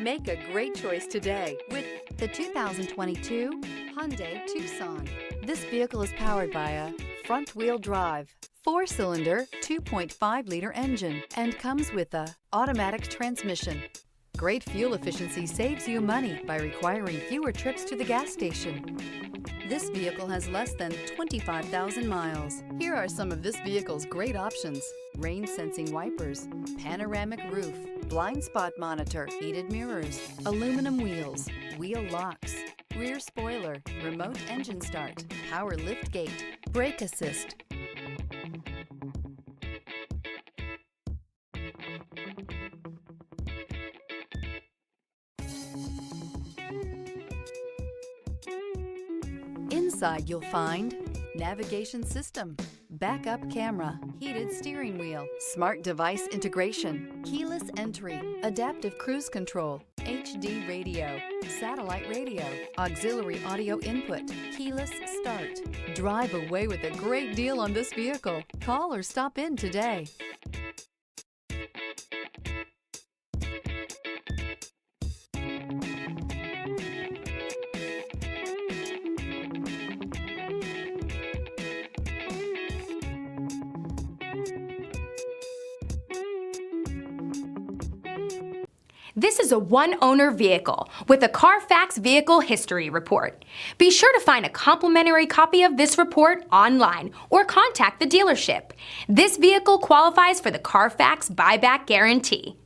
Make a great choice today with the 2022 Hyundai Tucson. This vehicle is powered by a front-wheel drive, 4-cylinder, 2.5-liter engine, and comes with a automatic transmission. Great fuel efficiency saves you money by requiring fewer trips to the gas station. This vehicle has less than 25,000 miles. Here are some of this vehicle's great options: rain-sensing wipers, panoramic roof, blind spot monitor, heated mirrors, aluminum wheels, wheel locks, rear spoiler, remote engine start, power lift gate, brake assist. Inside you'll find navigation system, backup camera, heated steering wheel, smart device integration, keyless entry, adaptive cruise control, HD radio, satellite radio, auxiliary audio input, keyless start. Drive away with a great deal on this vehicle. Call or stop in today. This is a one-owner vehicle with a Carfax Vehicle History Report. Be sure to find a complimentary copy of this report online or contact the dealership. This vehicle qualifies for the Carfax Buyback Guarantee.